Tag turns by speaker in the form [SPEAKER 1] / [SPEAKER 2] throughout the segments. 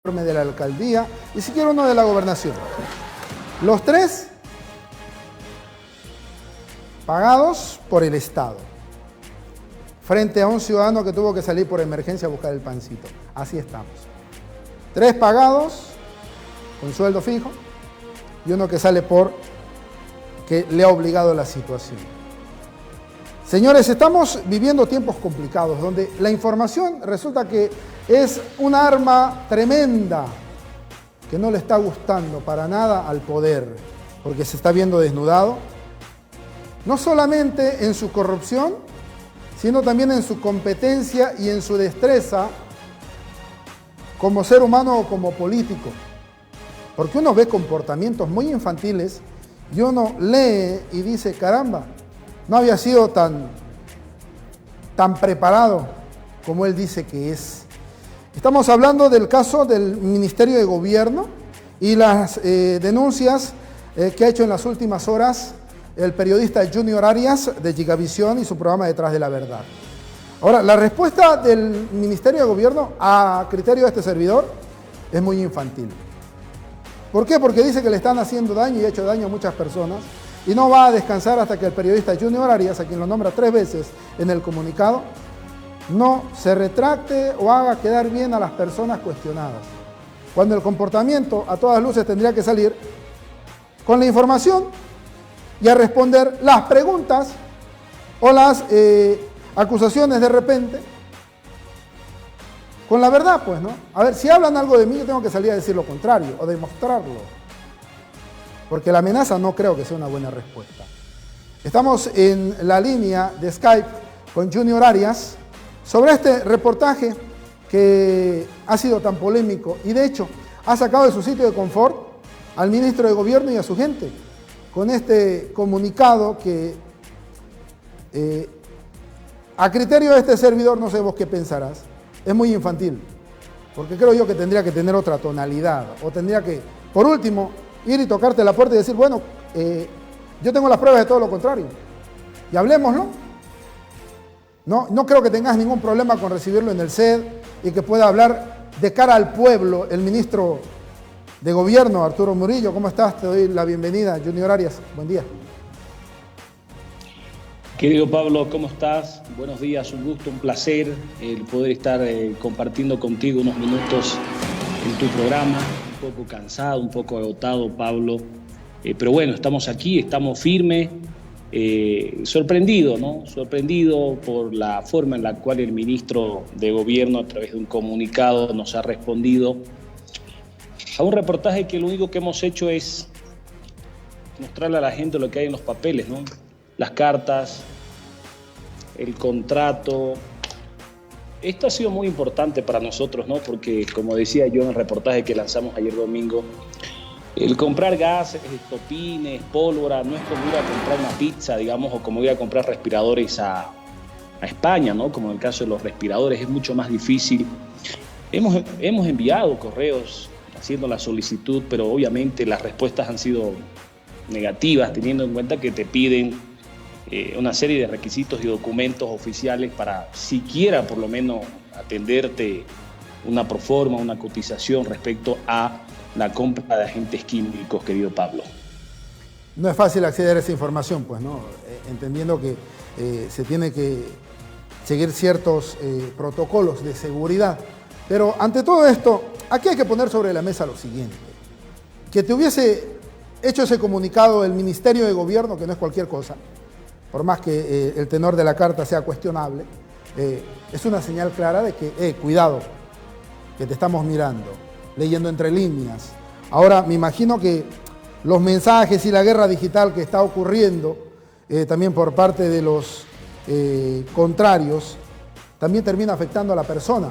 [SPEAKER 1] de la alcaldía y si quiere uno de la gobernación. Los tres pagados por el Estado, frente a un ciudadano que tuvo que salir por emergencia a buscar el pancito. Así estamos. Tres pagados con sueldo fijo y uno que sale por que le ha obligado la situación. Señores, estamos viviendo tiempos complicados donde la información resulta que es un arma tremenda que no le está gustando para nada al poder, porque se está viendo desnudado, no solamente en su corrupción, sino también en su competencia y en su destreza como ser humano o como político. Porque uno ve comportamientos muy infantiles y uno lee y dice, caramba, no había sido tan preparado como él dice que es. Estamos hablando del caso del Ministerio de Gobierno y las denuncias que ha hecho en las últimas horas el periodista Junior Arias de Gigavisión y su programa Detrás de la Verdad. Ahora, la respuesta del Ministerio de Gobierno a criterio de este servidor es muy infantil. ¿Por qué? Porque dice que le están haciendo daño y ha hecho daño a muchas personas y no va a descansar hasta que el periodista Junior Arias, a quien lo nombra 3 veces en el comunicado, no se retracte o haga quedar bien a las personas cuestionadas. Cuando el comportamiento a todas luces tendría que salir con la información y a responder las preguntas o las acusaciones de repente con la verdad, pues, ¿no? A ver, si hablan algo de mí, yo tengo que salir a decir lo contrario o demostrarlo. Porque la amenaza no creo que sea una buena respuesta. Estamos en la línea de Skype con Junior Arias sobre este reportaje que ha sido tan polémico y de hecho ha sacado de su sitio de confort al ministro de Gobierno y a su gente con este comunicado que a criterio de este servidor, no sé vos qué pensarás, es muy infantil, porque creo yo que tendría que tener otra tonalidad o tendría que, por último, ir y tocarte la puerta y decir, bueno, yo tengo las pruebas de todo lo contrario y hablémoslo. No creo que tengas ningún problema con recibirlo en el CED y que pueda hablar de cara al pueblo el ministro de Gobierno, Arturo Murillo. ¿Cómo estás? Te doy la bienvenida, Junior Arias. Buen día.
[SPEAKER 2] Querido Pablo, ¿cómo estás? Buenos días, un gusto, un placer el poder estar compartiendo contigo unos minutos en tu programa. Un poco cansado, un poco agotado, Pablo. Pero bueno, estamos aquí, estamos firmes. Sorprendido, ¿no? Sorprendido por la forma en la cual el ministro de Gobierno, a través de un comunicado, nos ha respondido a un reportaje que lo único que hemos hecho es mostrarle a la gente lo que hay en los papeles, ¿no? Las cartas, el contrato. Esto ha sido muy importante para nosotros, ¿no? Porque, como decía yo en el reportaje que lanzamos ayer domingo, el comprar gas, estopines, pólvora, no es como ir a comprar una pizza, digamos, o como ir a comprar respiradores a España, ¿no? Como en el caso de los respiradores, es mucho más difícil. Hemos enviado correos haciendo la solicitud, pero obviamente las respuestas han sido negativas, teniendo en cuenta que te piden una serie de requisitos y documentos oficiales para siquiera, por lo menos, atenderte una proforma, una cotización respecto a la compra de agentes químicos, querido Pablo.
[SPEAKER 1] No es fácil acceder a esa información, pues, ¿no? Entendiendo que se tiene que seguir ciertos protocolos de seguridad. Pero ante todo esto, aquí hay que poner sobre la mesa lo siguiente. Que te hubiese hecho ese comunicado el Ministerio de Gobierno, que no es cualquier cosa, por más que el tenor de la carta sea cuestionable, es una señal clara de que, cuidado, que te estamos mirando, leyendo entre líneas. Ahora, me imagino que los mensajes y la guerra digital que está ocurriendo, también por parte de los contrarios, también termina afectando a la persona.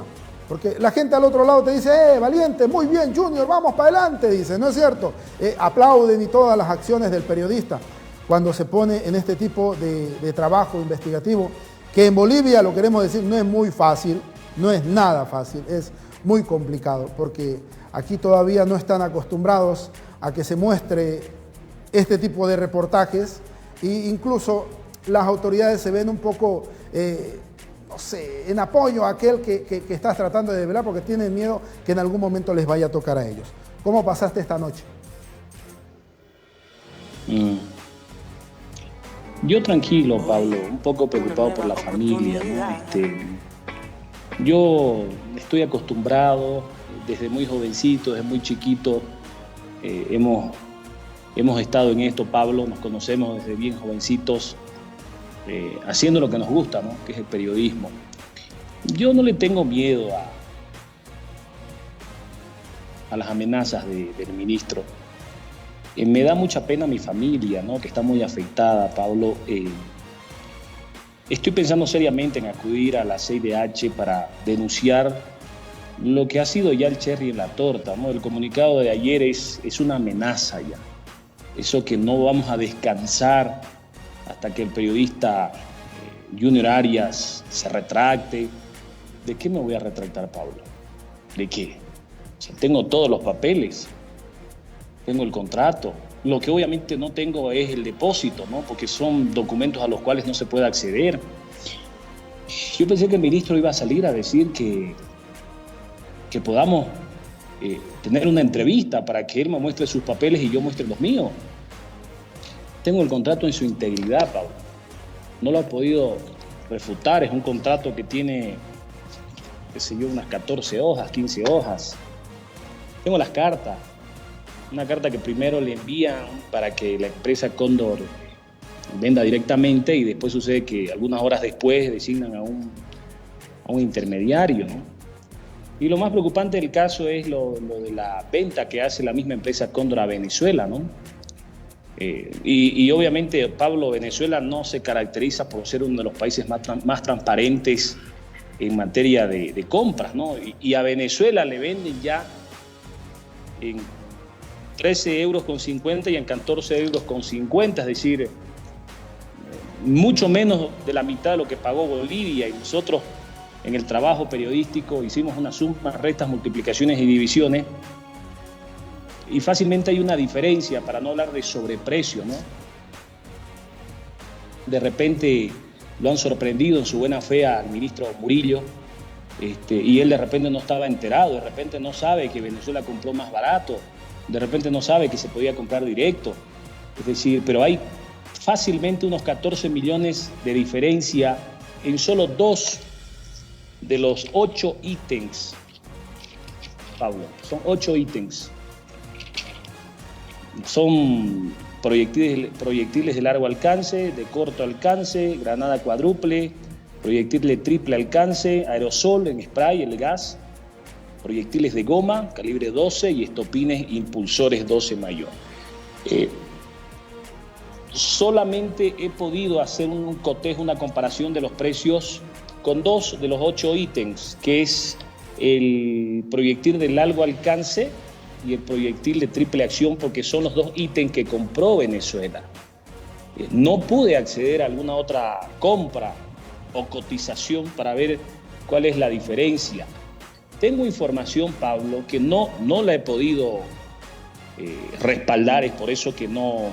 [SPEAKER 1] Porque la gente al otro lado te dice, valiente, muy bien, Junior, vamos para adelante, dice, ¿no es cierto? Aplauden y todas las acciones del periodista cuando se pone en este tipo de trabajo investigativo, que en Bolivia, lo queremos decir, no es muy fácil, no es nada fácil, es muy complicado, porque aquí todavía no están acostumbrados a que se muestre este tipo de reportajes e incluso las autoridades se ven un poco no sé, en apoyo a aquel que estás tratando de develar porque tienes miedo que en algún momento les vaya a tocar a ellos. ¿Cómo pasaste esta noche?
[SPEAKER 2] Yo tranquilo, Pablo, un poco preocupado por la familia, ¿no? Yo estoy acostumbrado desde muy jovencito, desde muy chiquito. Hemos estado en esto, Pablo, nos conocemos desde bien jovencitos, haciendo lo que nos gusta, ¿no? Que es el periodismo. Yo no le tengo miedo a las amenazas del ministro. Me da mucha pena mi familia, ¿no? Que está muy afectada, Pablo. Estoy pensando seriamente en acudir a la CIDH para denunciar lo que ha sido ya el cherry en la torta, ¿no? El comunicado de ayer es una amenaza ya. Eso que no vamos a descansar hasta que el periodista Junior Arias se retracte. ¿De qué me voy a retractar, Pablo? ¿De qué? O sea, tengo todos los papeles. Tengo el contrato. Lo que obviamente no tengo es el depósito, ¿no? Porque son documentos a los cuales no se puede acceder. Yo pensé que el ministro iba a salir a decir que podamos tener una entrevista para que él me muestre sus papeles y yo muestre los míos. Tengo el contrato en su integridad, Pablo. No lo ha podido refutar. Es un contrato que tiene, qué sé yo, unas 14 hojas, 15 hojas. Tengo las cartas. Una carta que primero le envían para que la empresa Cóndor venda directamente y después sucede que algunas horas después designan a un intermediario, ¿no? Y lo más preocupante del caso es lo de la venta que hace la misma empresa Cóndor a Venezuela, ¿no? Y obviamente, Pablo, Venezuela no se caracteriza por ser uno de los países más transparentes en materia de compras, ¿no? Y a Venezuela le venden ya en 13,50 € y en 14,50 €, es decir, mucho menos de la mitad de lo que pagó Bolivia, y nosotros en el trabajo periodístico hicimos unas sumas, restas, multiplicaciones y divisiones, y fácilmente hay una diferencia, para no hablar de sobreprecio, ¿no? De repente lo han sorprendido en su buena fe al ministro Murillo, y él de repente no estaba enterado, de repente no sabe que Venezuela compró más barato, de repente no sabe que se podía comprar directo. Es decir, pero hay fácilmente unos 14 millones de diferencia en solo 2 de los 8 ítems, Pablo. Son 8 ítems. Son proyectiles de largo alcance, de corto alcance, granada cuádruple, proyectil de triple alcance, aerosol en spray, el gas, proyectiles de goma, calibre 12 y estopines impulsores 12 mayor. Solamente he podido hacer un cotejo, una comparación de los precios con 2 de los 8 ítems, que es el proyectil de largo alcance y el proyectil de triple acción, porque son los 2 ítems que compró Venezuela. No pude acceder a alguna otra compra o cotización para ver cuál es la diferencia. Tengo información, Pablo, que no la he podido respaldar, es por eso que no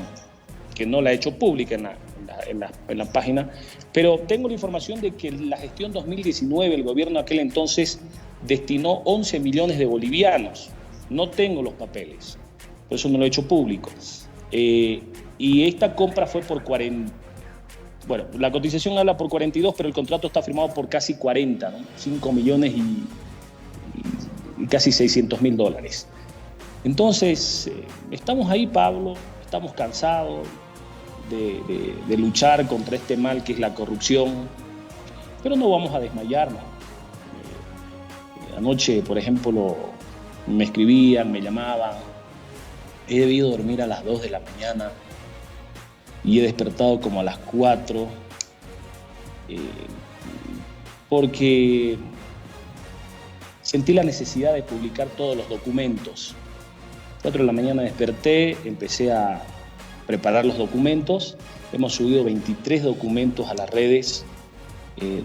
[SPEAKER 2] la he hecho pública en la página, pero tengo la información de que en la gestión 2019 el gobierno aquel entonces destinó 11 millones de bolivianos. No tengo los papeles, por eso no lo he hecho público. Y esta compra fue por 40, bueno, la cotización habla por 42, pero el contrato está firmado por casi 40, ¿no? 5 millones y casi $600,000. Entonces, estamos ahí, Pablo, estamos cansados de luchar contra este mal que es la corrupción, pero no vamos a desmayarnos. Anoche, por ejemplo, me escribían, me llamaban, he debido dormir a las 2 de la mañana y he despertado como a las 4, porque sentí la necesidad de publicar todos los documentos. 4 de la mañana desperté, empecé a preparar los documentos. Hemos subido 23 documentos a las redes,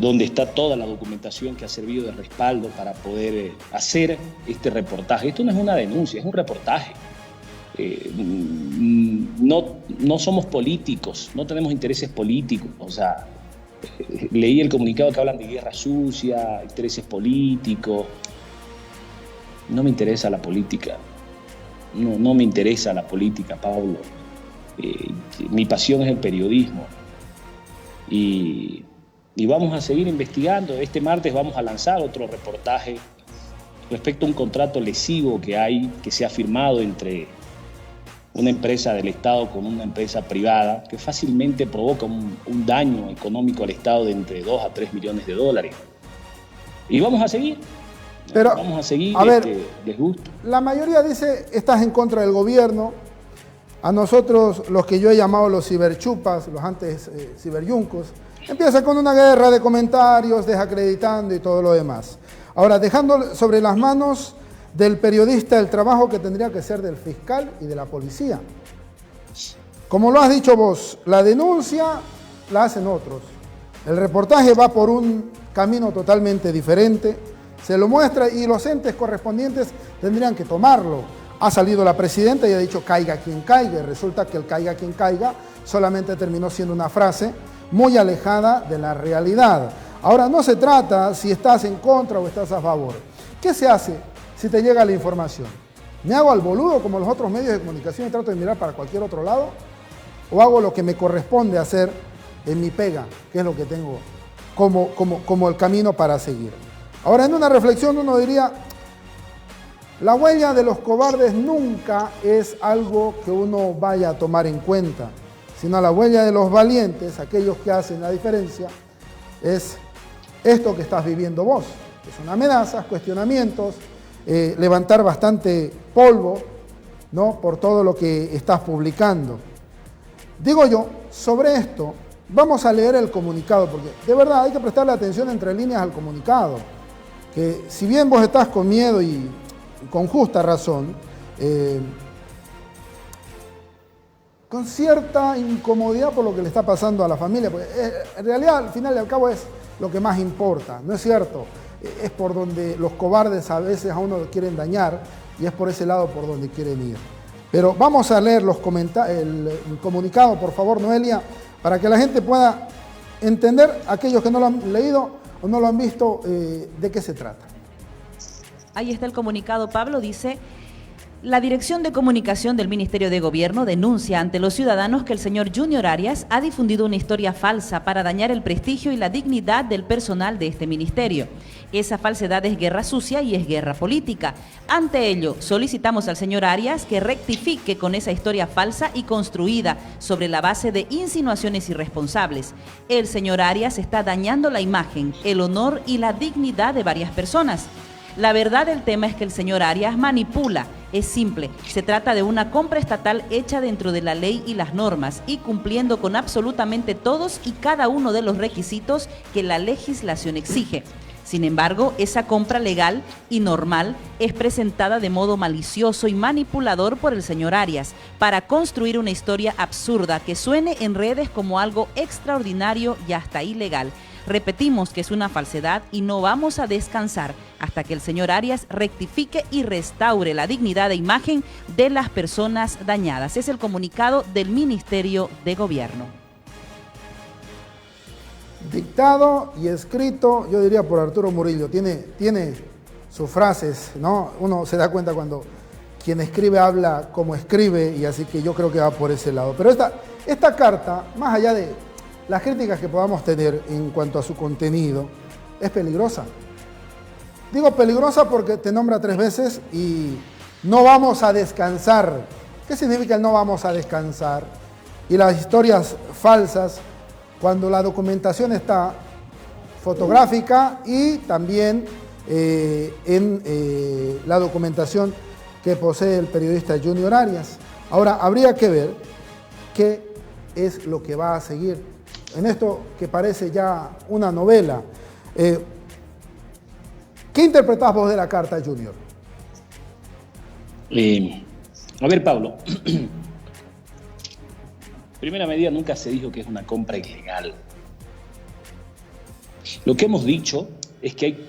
[SPEAKER 2] donde está toda la documentación que ha servido de respaldo para poder hacer este reportaje. Esto no es una denuncia, es un reportaje. No somos políticos, no tenemos intereses políticos. O sea, Leí el comunicado que hablan de guerra sucia, intereses políticos. No me interesa la política. No me interesa la política, Pablo. Mi pasión es el periodismo. Y vamos a seguir investigando. Este martes vamos a lanzar otro reportaje respecto a un contrato lesivo que se ha firmado entre una empresa del Estado con una empresa privada, que fácilmente provoca un daño económico al Estado de entre 2 a 3 millones de dólares. Y vamos a seguir.
[SPEAKER 1] Pero,
[SPEAKER 2] vamos a seguir,
[SPEAKER 1] a ver,
[SPEAKER 2] les gusta.
[SPEAKER 1] La mayoría dice, estás en contra del gobierno. A nosotros, los que yo he llamado los ciberchupas, los antes ciberyuncos, empieza con una guerra de comentarios, desacreditando y todo lo demás. Ahora, dejando sobre las manos del periodista el trabajo que tendría que ser del fiscal y de la policía. Como lo has dicho vos, la denuncia la hacen otros. El reportaje va por un camino totalmente diferente, se lo muestra y los entes correspondientes tendrían que tomarlo. Ha salido la presidenta y ha dicho caiga quien caiga, y resulta que el caiga quien caiga solamente terminó siendo una frase muy alejada de la realidad. Ahora, no se trata si estás en contra o estás a favor. ¿Qué se hace si te llega la información? ¿Me hago al boludo como los otros medios de comunicación y trato de mirar para cualquier otro lado? ¿O hago lo que me corresponde hacer en mi pega, que es lo que tengo como el camino para seguir? Ahora, en una reflexión uno diría, la huella de los cobardes nunca es algo que uno vaya a tomar en cuenta, sino la huella de los valientes, aquellos que hacen la diferencia, es esto que estás viviendo vos, que son amenazas, cuestionamientos, levantar bastante polvo, ¿no?, por todo lo que estás publicando. Digo yo, sobre esto, vamos a leer el comunicado, porque de verdad hay que prestarle atención entre líneas al comunicado, que si bien vos estás con miedo y con justa razón, con cierta incomodidad por lo que le está pasando a la familia, porque en realidad al final y al cabo es lo que más importa, ¿no es cierto? Es por donde los cobardes a veces a uno lo quieren dañar y es por ese lado por donde quieren ir. Pero vamos a leer el comunicado, por favor, Noelia, para que la gente pueda entender, aquellos que no lo han leído o no lo han visto, de qué se trata.
[SPEAKER 3] Ahí está el comunicado, Pablo, dice: la Dirección de Comunicación del Ministerio de Gobierno denuncia ante los ciudadanos que el señor Junior Arias ha difundido una historia falsa para dañar el prestigio y la dignidad del personal de este ministerio. Esa falsedad es guerra sucia y es guerra política. Ante ello, solicitamos al señor Arias que rectifique con esa historia falsa y construida sobre la base de insinuaciones irresponsables. El señor Arias está dañando la imagen, el honor y la dignidad de varias personas. La verdad del tema es que el señor Arias manipula. Es simple, se trata de una compra estatal hecha dentro de la ley y las normas y cumpliendo con absolutamente todos y cada uno de los requisitos que la legislación exige. Sin embargo, esa compra legal y normal es presentada de modo malicioso y manipulador por el señor Arias para construir una historia absurda que suene en redes como algo extraordinario y hasta ilegal. Repetimos que es una falsedad y no vamos a descansar hasta que el señor Arias rectifique y restaure la dignidad de imagen de las personas dañadas. Es el comunicado del Ministerio de Gobierno.
[SPEAKER 1] Dictado y escrito, yo diría, por Arturo Murillo. Tiene sus frases, ¿no? Uno se da cuenta cuando quien escribe habla como escribe, y así que yo creo que va por ese lado. Pero esta carta, más allá de las críticas que podamos tener en cuanto a su contenido, es peligrosa. Digo peligrosa porque te nombra 3 veces y no vamos a descansar. ¿Qué significa el no vamos a descansar? Y las historias falsas, cuando la documentación está fotográfica y también en la documentación que posee el periodista Junior Arias. Ahora, habría que ver qué es lo que va a seguir en esto que parece ya una novela. ¿Qué interpretás vos de la carta, Junior?
[SPEAKER 2] A ver, Pablo. Primera medida, nunca se dijo que es una compra ilegal. Lo que hemos dicho es que hay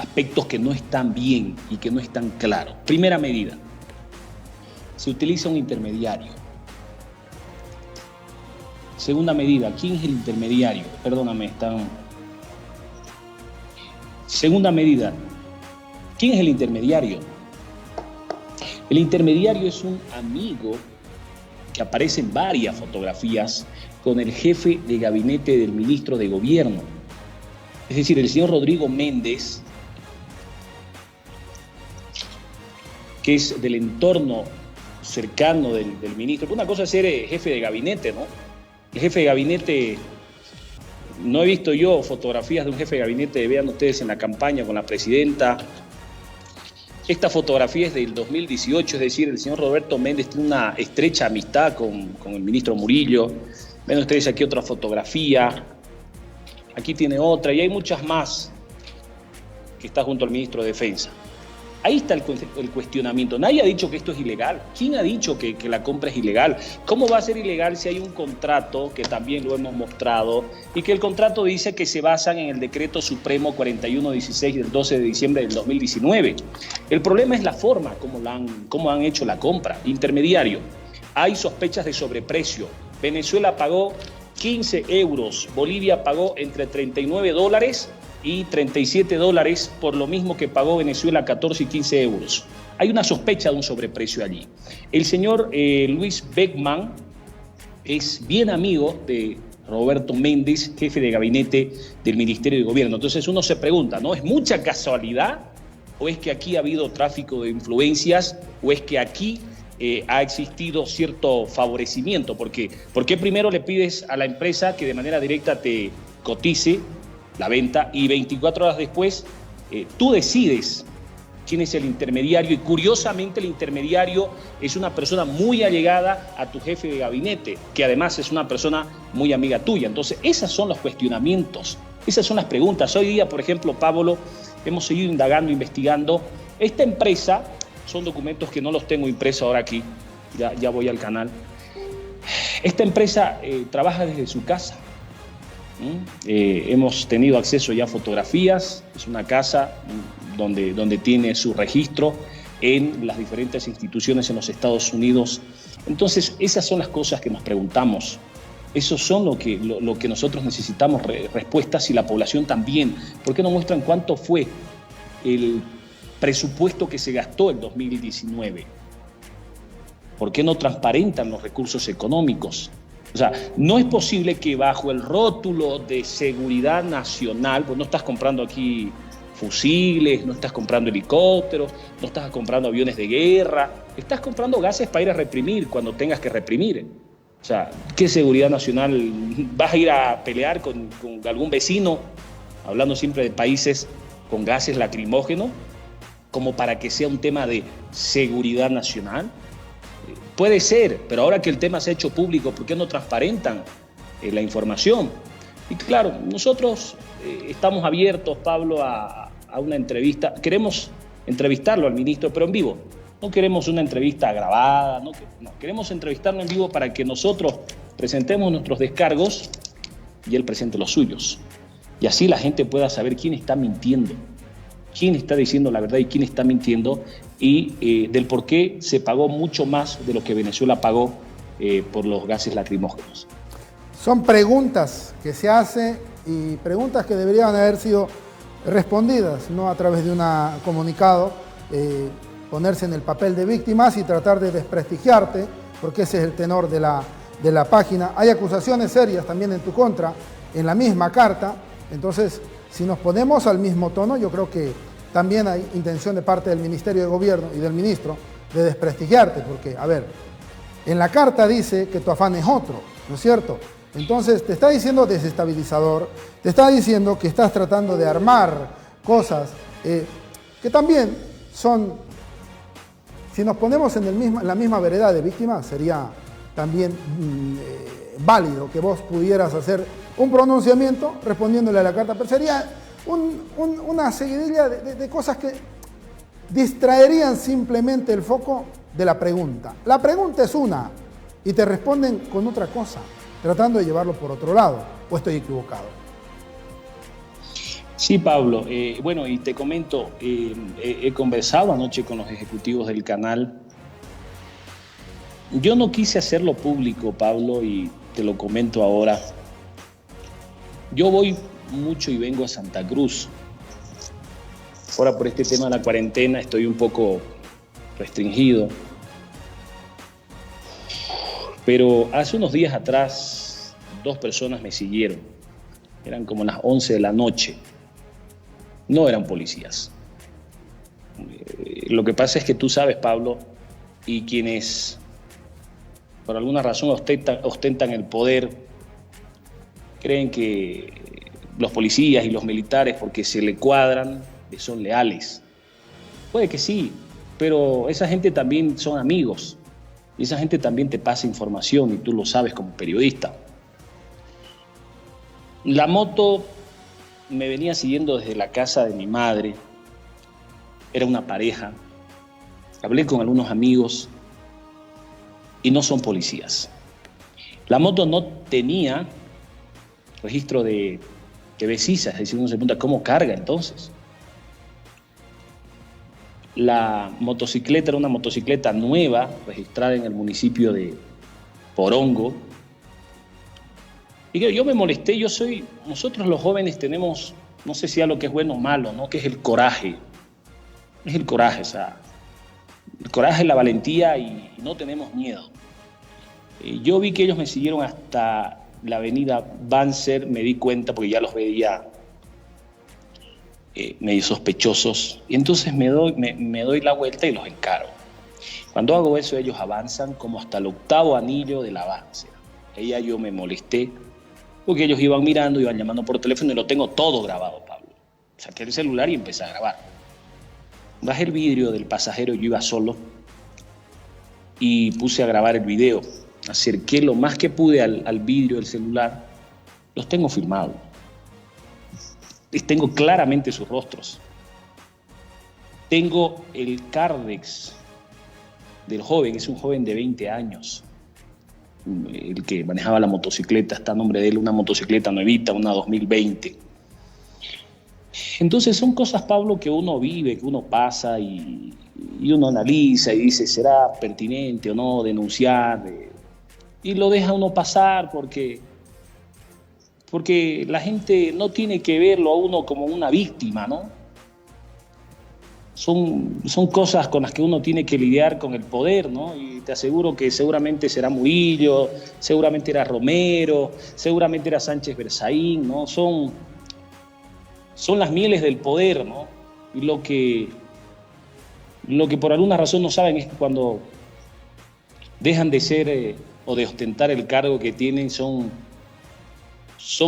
[SPEAKER 2] aspectos que no están bien y que no están claros. Primera medida, se utiliza un intermediario. Segunda medida, ¿quién es el intermediario? Perdóname, están... Segunda medida, ¿quién es el intermediario? El intermediario es un amigo que aparece en varias fotografías con el jefe de gabinete del ministro de Gobierno. Es decir, el señor Rodrigo Méndez, que es del entorno cercano del ministro. Una cosa es ser jefe de gabinete, ¿no? El jefe de gabinete, no he visto yo fotografías de un jefe de gabinete, vean ustedes en la campaña con la presidenta. Esta fotografía es del 2018, es decir, el señor Roberto Méndez tiene una estrecha amistad con el ministro Murillo. Ven ustedes aquí otra fotografía, aquí tiene otra, y hay muchas más que está junto al ministro de Defensa. Ahí está el cuestionamiento. Nadie ha dicho que esto es ilegal. ¿Quién ha dicho que la compra es ilegal? ¿Cómo va a ser ilegal si hay un contrato, que también lo hemos mostrado, y que el contrato dice que se basan en el Decreto Supremo 4116 del 12 de diciembre del 2019? El problema es la forma como han hecho la compra. Intermediario. Hay sospechas de sobreprecio. Venezuela pagó 15 euros. Bolivia pagó entre $39 y $37 por lo mismo que pagó Venezuela, 14 y 15 euros. Hay una sospecha de un sobreprecio allí. El señor Luis Beckman es bien amigo de Roberto Méndez, jefe de gabinete del Ministerio de Gobierno. Entonces uno se pregunta, ¿no? ¿Es mucha casualidad? ¿O es que aquí ha habido tráfico de influencias? ¿O es que aquí ha existido cierto favorecimiento? ¿Por qué primero le pides a la empresa que de manera directa te cotice la venta y 24 horas después tú decides quién es el intermediario? Y curiosamente el intermediario es una persona muy allegada a tu jefe de gabinete, que además es una persona muy amiga tuya. Entonces esos son los cuestionamientos, esas son las preguntas. Hoy día, por ejemplo, Pablo, hemos seguido indagando, investigando. Esta empresa, son documentos que no los tengo impresos ahora aquí, ya voy al canal. Esta empresa trabaja desde su casa. Hemos tenido acceso ya a fotografías. Es una casa donde tiene su registro en las diferentes instituciones en los Estados Unidos. Entonces esas son las cosas que nos preguntamos. Eso son lo que nosotros necesitamos respuestas, y la población también. ¿Por qué no muestran cuánto fue el presupuesto que se gastó en 2019? ¿Por qué no transparentan los recursos económicos? O sea, no es posible que bajo el rótulo de seguridad nacional, pues no estás comprando aquí fusiles, no estás comprando helicópteros, no estás comprando aviones de guerra, estás comprando gases para ir a reprimir cuando tengas que reprimir. O sea, ¿qué seguridad nacional? ¿Vas a ir a pelear con algún vecino, hablando siempre de países con gases lacrimógenos, como para que sea un tema de seguridad nacional? Puede ser, pero ahora que el tema se ha hecho público, ¿por qué no transparentan la información? Y claro, nosotros estamos abiertos, Pablo, a una entrevista. Queremos entrevistarlo al ministro, pero en vivo. No queremos una entrevista grabada, no, queremos entrevistarlo en vivo para que nosotros presentemos nuestros descargos y él presente los suyos. Y así la gente pueda saber quién está mintiendo, quién está diciendo la verdad y quién está mintiendo, y del por qué se pagó mucho más de lo que Venezuela pagó por los gases lacrimógenos.
[SPEAKER 1] Son preguntas que se hacen y preguntas que deberían haber sido respondidas, no a través de un comunicado, ponerse en el papel de víctimas y tratar de desprestigiarte, porque ese es el tenor de la página. Hay acusaciones serias también en tu contra, en la misma carta. Entonces, si nos ponemos al mismo tono, yo creo que también hay intención de parte del Ministerio de Gobierno y del ministro de desprestigiarte, porque, a ver, en la carta dice que tu afán es otro, ¿no es cierto? Entonces, te está diciendo desestabilizador, te está diciendo que estás tratando de armar cosas que también son, si nos ponemos en la misma vereda de víctimas, sería también válido que vos pudieras hacer un pronunciamiento respondiéndole a la carta, pero sería una seguidilla de cosas que distraerían simplemente el foco de la pregunta. La pregunta es una y te responden con otra cosa, tratando de llevarlo por otro lado. ¿O estoy equivocado?
[SPEAKER 2] Sí, Pablo. Bueno, y te comento, he conversado anoche con los ejecutivos del canal. Yo no quise hacerlo público, Pablo, y te lo comento ahora. Yo voy mucho y vengo a Santa Cruz. Ahora por este tema de la cuarentena estoy un poco restringido. Pero hace unos días atrás, 2 personas me siguieron. Eran como las 11 de la noche. No eran policías. Lo que pasa es que tú sabes, Pablo, y quienes por alguna razón ostentan el poder, creen que los policías y los militares, porque se le cuadran, son leales. Puede que sí, pero esa gente también son amigos. Y esa gente también te pasa información y tú lo sabes como periodista. La moto me venía siguiendo desde la casa de mi madre. Era una pareja. Hablé con algunos amigos y no son policías. La moto no tenía registro de BESISA, es decir, uno se pregunta cómo carga entonces. La motocicleta era una motocicleta nueva, registrada en el municipio de Porongo. Y yo me molesté, nosotros los jóvenes tenemos, no sé si a lo que es bueno o malo, ¿no? Que es el coraje. Es el coraje, o sea, el coraje, la valentía y no tenemos miedo. Yo vi que ellos me siguieron hasta la avenida Banzer, me di cuenta porque ya los veía medio sospechosos, y entonces me doy la vuelta y los encaro. Cuando hago eso, ellos avanzan como hasta el 8º anillo del avance. Ahí ya yo me molesté, porque ellos iban mirando, iban llamando por teléfono, y lo tengo todo grabado, Pablo. Saqué el celular y empecé a grabar. Bajé el vidrio del pasajero, yo iba solo, y puse a grabar el video. Acerqué lo más que pude al vidrio del celular. Los tengo filmados. Tengo claramente sus rostros. Tengo el Cardex del joven, es un joven de 20 años, el que manejaba la motocicleta, está a nombre de él, una motocicleta nuevita, una 2020. Entonces son cosas, Pablo, que uno vive, que uno pasa y uno analiza y dice, ¿será pertinente o no denunciar? Y lo deja uno pasar porque la gente no tiene que verlo a uno como una víctima, ¿no? Son cosas con las que uno tiene que lidiar con el poder, ¿no? Y te aseguro que seguramente será Murillo, seguramente era Romero, seguramente era Sánchez Berzaín, ¿no? Son las mieles del poder, ¿no? Y lo que por alguna razón no saben es que cuando dejan de ser o de ostentar el cargo que tienen, son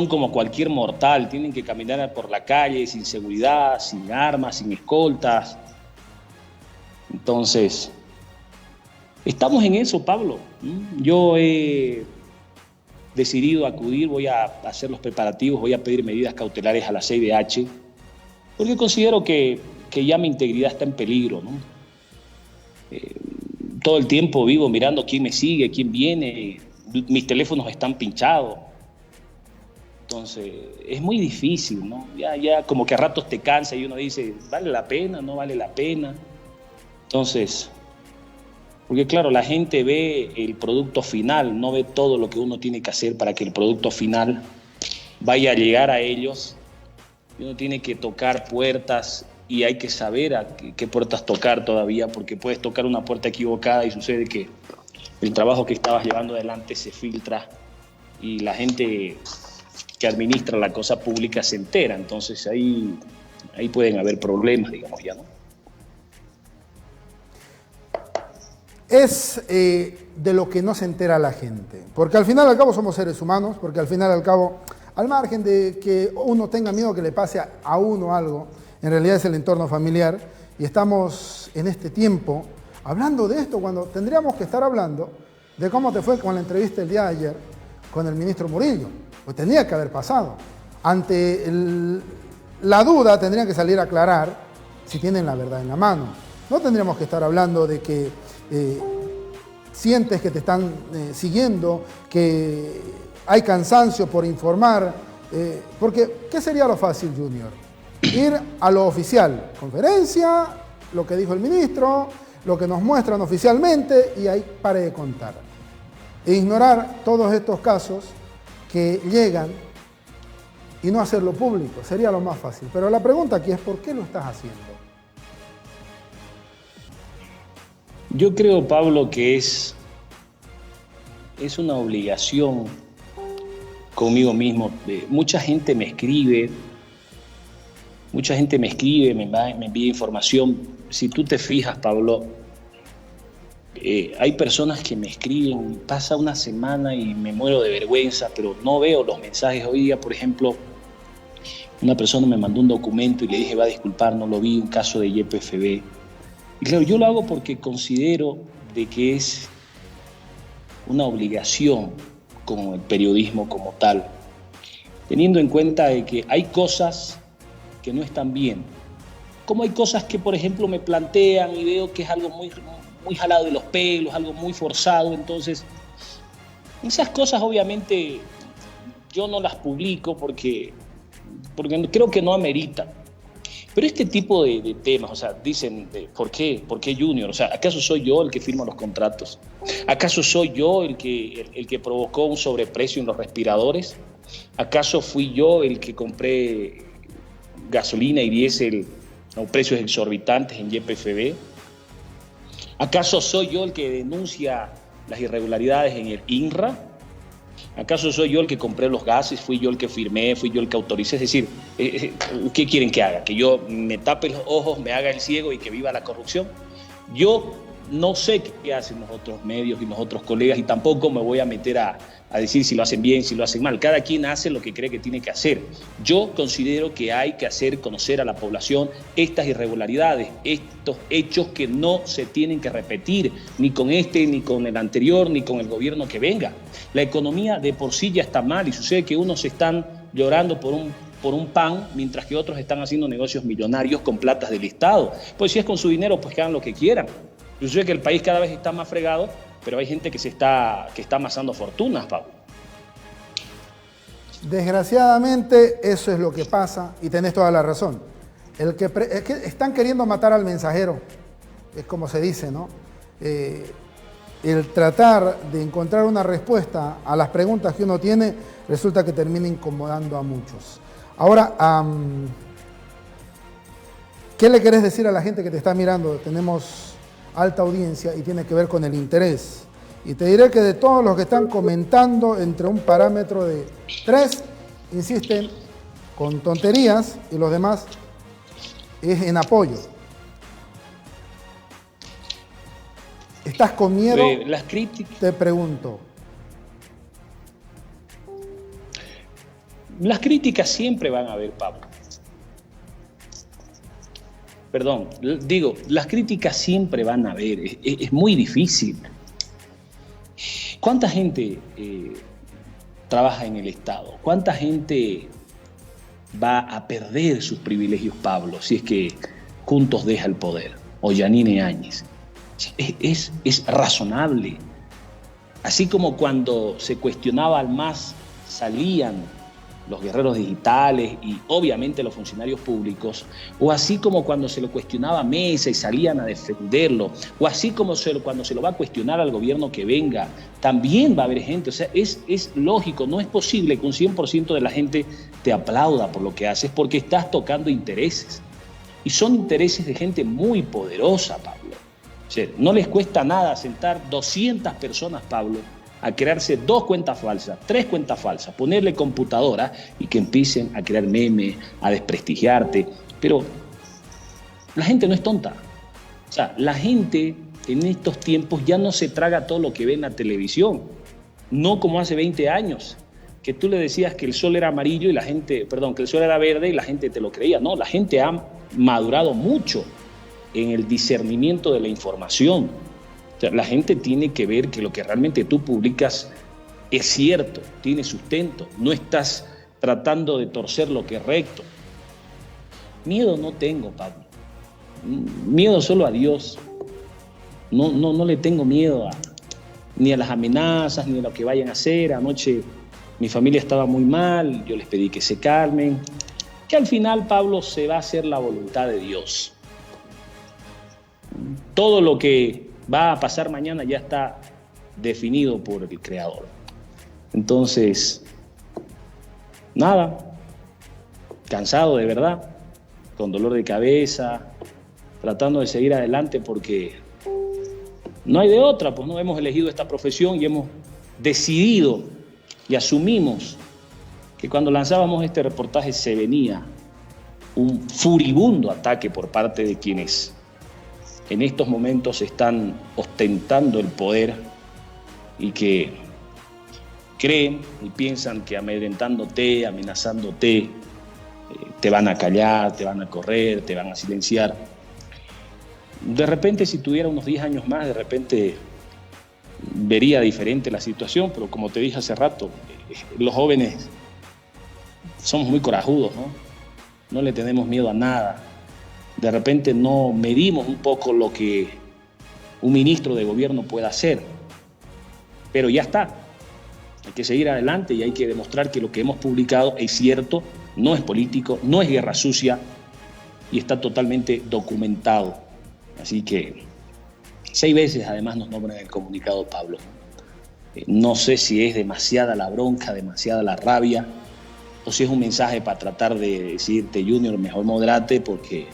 [SPEAKER 2] como cualquier mortal, tienen que caminar por la calle sin seguridad, sin armas, sin escoltas. Entonces, estamos en eso, Pablo. Yo he decidido acudir, voy a hacer los preparativos, voy a pedir medidas cautelares a la CIDH, porque considero que ya mi integridad está en peligro, ¿no? Todo el tiempo vivo mirando quién me sigue, quién viene, mis teléfonos están pinchados. Entonces, es muy difícil, ¿no? Ya como que a ratos te cansa y uno dice, ¿vale la pena? ¿No vale la pena? Entonces, porque claro, la gente ve el producto final, no ve todo lo que uno tiene que hacer para que el producto final vaya a llegar a ellos. Y uno tiene que tocar puertas y hay que saber a qué puertas tocar todavía, porque puedes tocar una puerta equivocada y sucede que el trabajo que estabas llevando adelante se filtra y la gente que administra la cosa pública se entera, entonces ahí pueden haber problemas, digamos ya, ¿no?
[SPEAKER 1] Es de lo que no se entera la gente, porque al final al cabo somos seres humanos, porque al final al cabo, al margen de que uno tenga miedo que le pase a uno algo, en realidad es el entorno familiar, y estamos en este tiempo hablando de esto cuando tendríamos que estar hablando de cómo te fue con la entrevista el día de ayer con el ministro Murillo. Pues tendría que haber pasado. Ante la duda tendrían que salir a aclarar si tienen la verdad en la mano. No tendríamos que estar hablando de que sientes que te están siguiendo, que hay cansancio por informar, porque ¿qué sería lo fácil, Junior? Ir a lo oficial, conferencia, lo que dijo el ministro, lo que nos muestran oficialmente y ahí pare de contar. e ignorar todos estos casos que llegan y no hacerlo público. Sería lo más fácil. Pero la pregunta aquí es, ¿por qué lo estás haciendo?
[SPEAKER 2] Yo creo, Pablo, que es una obligación conmigo mismo. Mucha gente me escribe, me envía información. Si tú te fijas, Pablo, hay personas que me escriben, pasa una semana y me muero de vergüenza, pero no veo los mensajes. Hoy día, por ejemplo, una persona me mandó un documento y le dije, va a disculpar, no lo vi, un caso de YPFB. Y claro, yo lo hago porque considero de que es una obligación como el periodismo como tal, teniendo en cuenta de que hay cosas que no están bien, como hay cosas que, por ejemplo, me plantean y veo que es algo muy jalado de los pelos, algo muy forzado. Entonces, esas cosas obviamente yo no las publico porque creo que no ameritan. Pero este tipo de temas, o sea, dicen, ¿por qué Junior? O sea, ¿acaso soy yo el que firma los contratos? ¿Acaso soy yo el que provocó un sobreprecio en los respiradores? ¿Acaso fui yo el que compré gasolina y diésel a precios exorbitantes en YPFB? ¿Acaso soy yo el que denuncia las irregularidades en el INRA? ¿Acaso soy yo el que compré los gases? ¿Fui yo el que firmé? ¿Fui yo el que autoricé? Es decir, ¿qué quieren que haga? ¿Que yo me tape los ojos, me haga el ciego y que viva la corrupción? Yo no sé qué hacen los otros medios y los otros colegas y tampoco me voy a meter a decir si lo hacen bien, si lo hacen mal. Cada quien hace lo que cree que tiene que hacer. Yo considero que hay que hacer conocer a la población estas irregularidades, estos hechos que no se tienen que repetir, ni con este, ni con el anterior, ni con el gobierno que venga. La economía de por sí ya está mal y sucede que unos están llorando por un pan, mientras que otros están haciendo negocios millonarios con platas del Estado. Pues si es con su dinero, pues que hagan lo que quieran. Yo sé que el país cada vez está más fregado, pero hay gente que está amasando fortunas, Pablo.
[SPEAKER 1] Desgraciadamente, eso es lo que pasa y tenés toda la razón. Es que están queriendo matar al mensajero, es como se dice, ¿no? El tratar de encontrar una respuesta a las preguntas que uno tiene resulta que termina incomodando a muchos. Ahora, ¿qué le querés decir a la gente que te está mirando? Tenemos alta audiencia y tiene que ver con el interés. Y te diré que de todos los que están comentando entre un parámetro de 3, insisten con tonterías y los demás es en apoyo. ¿Estás con miedo?
[SPEAKER 2] Las críticas.
[SPEAKER 1] Te pregunto.
[SPEAKER 2] Las críticas siempre van a haber, Pablo. Perdón, digo, las críticas siempre van a haber. Es muy difícil. ¿Cuánta gente trabaja en el Estado? ¿Cuánta gente va a perder sus privilegios, Pablo, si es que Juntos deja el poder? O Yanine Áñez. Es razonable. Así como cuando se cuestionaba al MAS, salían los guerreros digitales y obviamente los funcionarios públicos, o así como cuando se lo cuestionaba a Mesa y salían a defenderlo, o así como cuando se lo va a cuestionar al gobierno que venga, también va a haber gente. O sea, es lógico, no es posible que un 100% de la gente te aplauda por lo que haces, porque estás tocando intereses. Y son intereses de gente muy poderosa, Pablo. O sea, no les cuesta nada sentar 200 personas, Pablo, a crearse 2 cuentas falsas, 3 cuentas falsas, ponerle computadora y que empiecen a crear memes, a desprestigiarte. Pero la gente no es tonta. O sea, la gente en estos tiempos ya no se traga todo lo que ve en la televisión. No como hace 20 años, que tú le decías que el sol era amarillo y la gente, perdón, que el sol era verde y la gente te lo creía. No, la gente ha madurado mucho en el discernimiento de la información. O sea, la gente tiene que ver que lo que realmente tú publicas es cierto, tiene sustento, no estás tratando de torcer lo que es recto. Miedo no tengo, Pablo. Miedo solo a Dios. No le tengo miedo ni a las amenazas, ni a lo que vayan a hacer. Anoche mi familia estaba muy mal, yo les pedí que se calmen. Que al final, Pablo, se va a hacer la voluntad de Dios. Todo lo que va a pasar mañana ya está definido por el creador. Entonces, nada, cansado de verdad, con dolor de cabeza, tratando de seguir adelante porque no hay de otra, pues no hemos elegido esta profesión y hemos decidido y asumimos que cuando lanzábamos este reportaje se venía un furibundo ataque por parte de quienes en estos momentos están ostentando el poder y que creen y piensan que amedrentándote, amenazándote, te van a callar, te van a correr, te van a silenciar. De repente, si tuviera unos 10 años más, de repente vería diferente la situación, pero como te dije hace rato, los jóvenes somos muy corajudos, ¿no? No le tenemos miedo a nada. De repente no medimos un poco lo que un ministro de gobierno puede hacer, pero ya está. Hay que seguir adelante y hay que demostrar que lo que hemos publicado es cierto, no es político, no es guerra sucia y está totalmente documentado. Así que 6 veces además nos nombran en el comunicado, Pablo. No sé si es demasiada la bronca, demasiada la rabia, o si es un mensaje para tratar de decirte, Junior, mejor modérate porque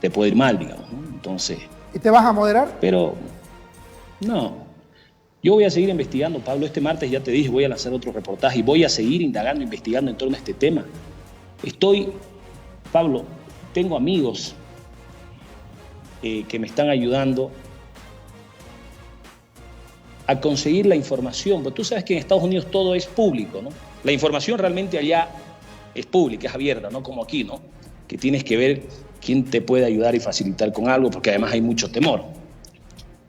[SPEAKER 2] te puede ir mal, digamos, ¿no? Entonces...
[SPEAKER 1] ¿Y te vas a moderar?
[SPEAKER 2] Pero, no. Yo voy a seguir investigando, Pablo. Este martes, ya te dije, voy a lanzar otro reportaje y voy a seguir indagando, investigando en torno a este tema. Pablo, tengo amigos que me están ayudando a conseguir la información. Pero tú sabes que en Estados Unidos todo es público, ¿no? La información realmente allá es pública, es abierta, no como aquí, ¿no? Que tienes que ver quién te puede ayudar y facilitar con algo, porque además hay mucho temor.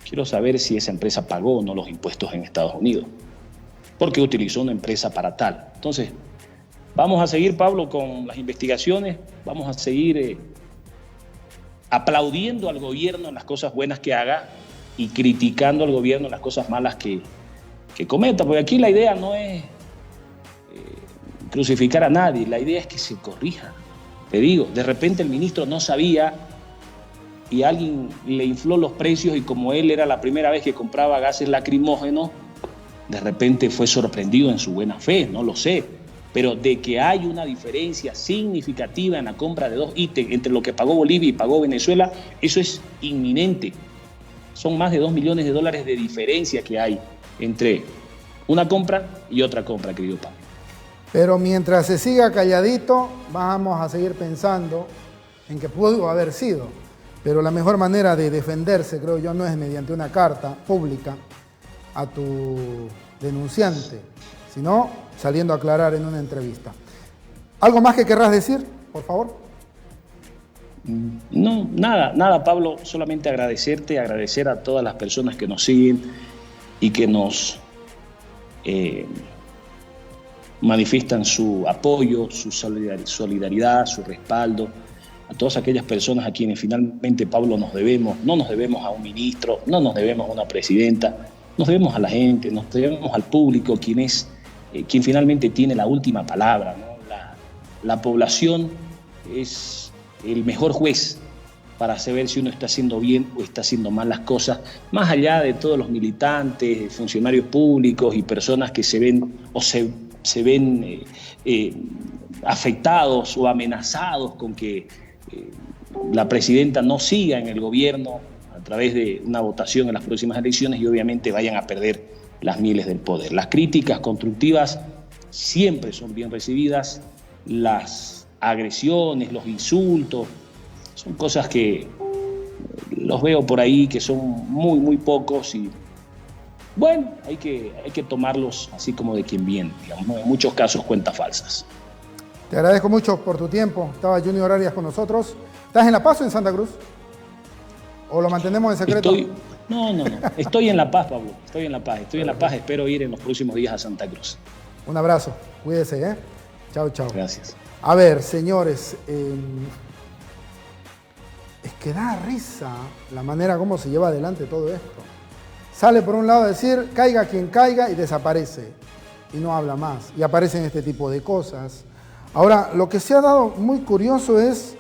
[SPEAKER 2] Quiero saber si esa empresa pagó o no los impuestos en Estados Unidos, porque utilizó una empresa para tal. Entonces, vamos a seguir, Pablo, con las investigaciones, vamos a seguir aplaudiendo al gobierno en las cosas buenas que haga y criticando al gobierno en las cosas malas que cometa, porque aquí la idea no es crucificar a nadie, la idea es que se corrija. Te digo, de repente el ministro no sabía y alguien le infló los precios y como él era la primera vez que compraba gases lacrimógenos, de repente fue sorprendido en su buena fe, no lo sé, pero de que hay una diferencia significativa en la compra de 2 ítems entre lo que pagó Bolivia y pagó Venezuela, eso es inminente. Son más de $2 millones de diferencia que hay entre una compra y otra compra, querido Pablo.
[SPEAKER 1] Pero mientras se siga calladito, vamos a seguir pensando en que pudo haber sido. Pero la mejor manera de defenderse, creo yo, no es mediante una carta pública a tu denunciante, sino saliendo a aclarar en una entrevista. ¿Algo más que querrás decir, por favor?
[SPEAKER 2] No, nada, Pablo, solamente agradecer a todas las personas que nos siguen y que nos manifiestan su apoyo, su solidaridad, su respaldo, a todas aquellas personas a quienes finalmente, Pablo, nos debemos. No nos debemos a un ministro, no nos debemos a una presidenta, nos debemos a la gente, nos debemos al público, quien finalmente tiene la última palabra, ¿no? La población es el mejor juez para saber si uno está haciendo bien o está haciendo mal las cosas, más allá de todos los militantes, funcionarios públicos y personas que se ven afectados o amenazados con que la presidenta no siga en el gobierno a través de una votación en las próximas elecciones y obviamente vayan a perder las mieles del poder. Las críticas constructivas siempre son bien recibidas, las agresiones, los insultos, son cosas que los veo por ahí que son muy, muy pocos y bueno, hay que tomarlos así como de quien viene, digamos, ¿no? En muchos casos cuentas falsas.
[SPEAKER 1] Te agradezco mucho por tu tiempo. Estaba Junior Arias con nosotros. ¿Estás en La Paz o en Santa Cruz? ¿O lo mantenemos en secreto?
[SPEAKER 2] No. Estoy en La Paz, Pablo. Estoy en La Paz. Espero ir en los próximos días a Santa Cruz.
[SPEAKER 1] Un abrazo. Cuídese, ¿eh? Chao.
[SPEAKER 2] Gracias.
[SPEAKER 1] A ver, señores, es que da risa la manera como se lleva adelante todo esto. Sale por un lado a decir, caiga quien caiga y desaparece. Y no habla más. Y aparecen este tipo de cosas. Ahora, lo que se ha dado muy curioso es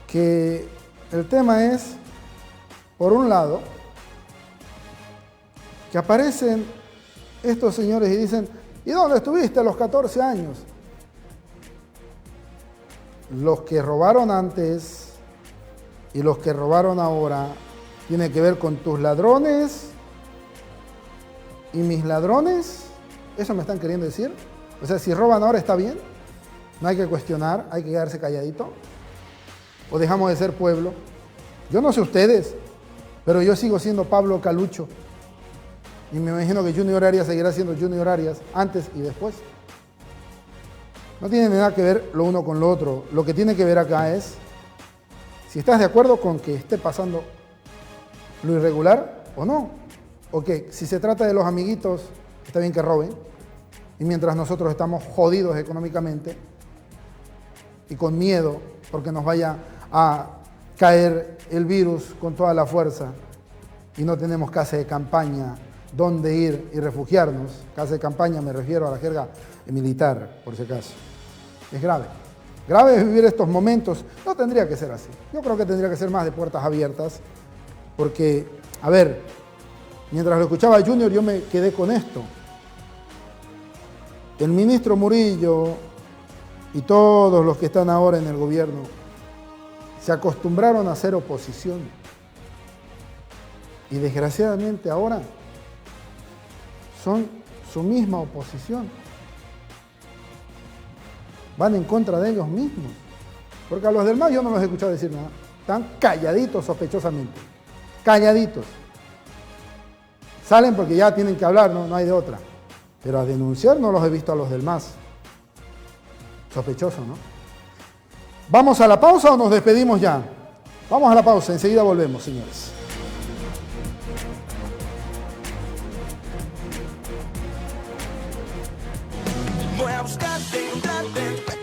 [SPEAKER 1] que el tema es, por un lado, que aparecen estos señores y dicen, ¿y dónde estuviste a los 14 años? Los que robaron antes y los que robaron ahora tiene que ver con tus ladrones y mis ladrones. ¿Eso me están queriendo decir? O sea, si roban ahora está bien, no hay que cuestionar, hay que quedarse calladito. ¿O dejamos de ser pueblo? Yo no sé ustedes, pero yo sigo siendo Pablo Calucho. Y me imagino que Junior Arias seguirá siendo Junior Arias antes y después. No tiene nada que ver lo uno con lo otro. Lo que tiene que ver acá es si estás de acuerdo con que esté pasando lo irregular o no. O que si se trata de los amiguitos, está bien que roben. Y mientras nosotros estamos jodidos económicamente y con miedo porque nos vaya a caer el virus con toda la fuerza y no tenemos casa de campaña donde ir y refugiarnos. Casa de campaña me refiero a la jerga militar, por si acaso. Es grave. Grave es vivir estos momentos. No tendría que ser así. Yo creo que tendría que ser más de puertas abiertas. Porque, a ver, mientras lo escuchaba a Junior, yo me quedé con esto. El ministro Murillo y todos los que están ahora en el gobierno se acostumbraron a hacer oposición. Y desgraciadamente ahora son su misma oposición. Van en contra de ellos mismos. Porque a los del MAS yo no los he escuchado decir nada. Están calladitos sospechosamente. Calladitos. Salen porque ya tienen que hablar, no hay de otra. Pero a denunciar no los he visto a los del MAS. Sospechoso, ¿no? ¿Vamos a la pausa o nos despedimos ya? Vamos a la pausa, enseguida volvemos, señores.
[SPEAKER 4] Voy a buscarte, encontrarte.